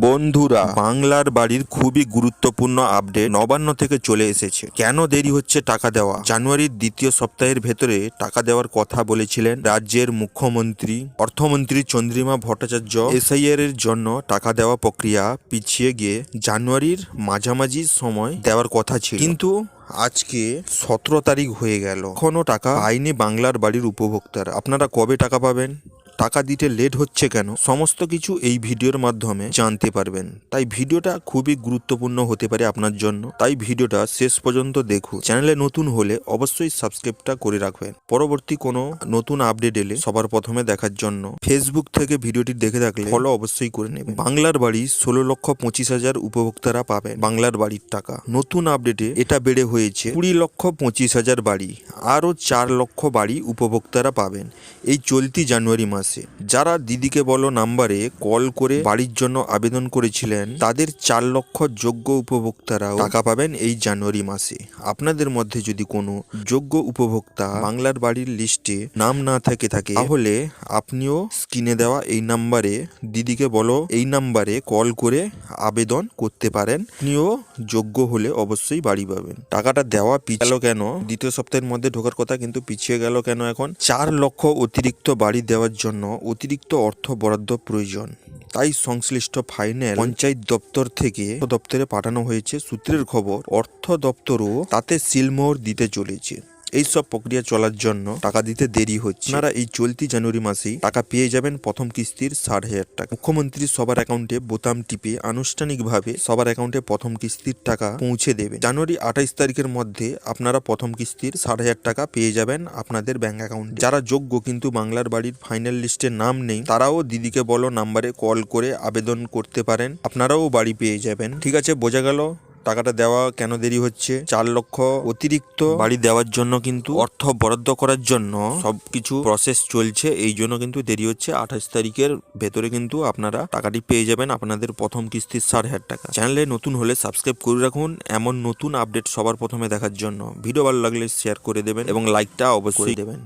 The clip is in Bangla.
বন্ধুরা, বাংলার বাড়ির খুবই গুরুত্বপূর্ণ আপডেট নবান্ন থেকে চলে এসেছে। কেন দেরি হচ্ছে টাকা দেওয়া? জানুয়ারির দ্বিতীয় সপ্তাহের ভেতরে টাকা দেওয়ার কথা বলেছিলেন রাজ্যের মুখ্যমন্ত্রী অর্থমন্ত্রী চন্দ্রিমা ভট্টাচার্য। এসআইআর এর জন্য টাকা দেওয়া প্রক্রিয়া পিছিয়ে গিয়ে জানুয়ারির মাঝামাঝি সময় দেওয়ার কথা ছিল, কিন্তু আজকে 17 তারিখ হয়ে গেল, এখনো টাকা পায়নি বাংলার বাড়ির উপভোক্তারা। আপনারা কবে টাকা পাবেন? টাকা দিতে লেট হচ্ছে কেন? সমস্ত কিছু এই ভিডিওর মাধ্যমে জানতে পারবেন। তাই ভিডিওটা খুবই গুরুত্বপূর্ণ হতে পারে আপনার জন্য, তাই ভিডিওটা শেষ পর্যন্ত দেখুন। চ্যানেলে নতুন হলে অবশ্যই সাবস্ক্রাইবটা করে রাখবেন, পরবর্তী কোনো নতুন আপডেট এলে সবার প্রথমে দেখার জন্য। ফেসবুক থেকে ভিডিওটি দেখে থাকলে ফলো অবশ্যই করে নেবেন। বাংলার বাড়ি 16,25,000 উপভোক্তারা পাবেন বাংলার বাড়ির টাকা। নতুন আপডেটে এটা বেড়ে হয়েছে 20,25,000 বাড়ি। আরও 4 লক্ষ বাড়ি উপভোক্তারা পাবেন এই চলতি জানুয়ারি মাসে। যারা দিদিকে বলো নাম্বারে কল করে বাড়ির জন্য আবেদন করেছিলেন, তাদের 4 লক্ষ যোগ্য উপভোক্তারাও টাকা পাবেন এই জানুয়ারি মাসে। আপনাদের মধ্যে যদি কোনো যোগ্য উপভোক্তা বাংলার বাড়ির লিস্টে নাম না থাকে তাহলে আপনিও স্ক্রিনে দেওয়া এই নাম্বারে, দিদিকে বলো এই নাম্বারে কল করে আবেদন করতে পারেন। আপনিও যোগ্য হলে অবশ্যই বাড়ি পাবেন। টাকাটা দেওয়া পিছালো কেন? দ্বিতীয় সপ্তাহের মধ্যে ঢোকার কথা, কিন্তু পিছিয়ে গেল কেন? এখন 4 লক্ষ অতিরিক্ত বাড়ি দেওয়ার জন্য অতিরিক্ত অর্থ বরাদ্দ প্রয়োজন। তাই সংশ্লিষ্ট ফাইনাল পঞ্চায়েত দপ্তর থেকে দপ্তরে পাঠানো হয়েছে। সূত্রের খবর, অর্থ দপ্তরও তাতে সিলমোহর দিতে চলেছে। এইসব প্রক্রিয়া চলার জন্য টাকা দিতে দেরি হচ্ছে। আপনারা এই চলতি জানুয়ারি মাসেই টাকা পেয়ে যাবেন প্রথম কিস্তির 60,000 টাকা। মুখ্যমন্ত্রী সবার অ্যাকাউন্টে বোতাম টিপে আনুষ্ঠানিকভাবে সবার অ্যাকাউন্টে প্রথম কিস্তির টাকা পৌঁছে দেবে। জানুয়ারি 28 তারিখের মধ্যে আপনারা প্রথম কিস্তির 60,000 টাকা পেয়ে যাবেন আপনাদের ব্যাংক অ্যাকাউন্টে। যারা যোগ্য কিন্তু বাংলার বাড়ির ফাইনাল লিস্টে নাম নেই, তারাও দিদিকে বলো নাম্বারে কল করে আবেদন করতে পারেন, আপনারাও বাড়ি পেয়ে যাবেন। ঠিক আছে, বোঝা গেল টাকাটা দেওয়া কেন দেরি হচ্ছে। 4 লক্ষ অতিরিক্ত বাড়ি দেওয়ার জন্য কিন্তু অর্থ বরাদ্দ করার জন্য সবকিছু প্রসেস চলছে, এই জন্য কিন্তু দেরি হচ্ছে। 28 তারিখের ভেতরে কিন্তু আপনারা টাকাটি পেয়ে যাবেন আপনাদের প্রথম কিস্তির 60,000 টাকা। চ্যানেলে নতুন হলে সাবস্ক্রাইব করে রাখুন এমন নতুন আপডেট সবার প্রথমে দেখার জন্য। ভিডিও ভালো লাগলে শেয়ার করে দেবেন এবং লাইকটা অবশ্যই দেবেন।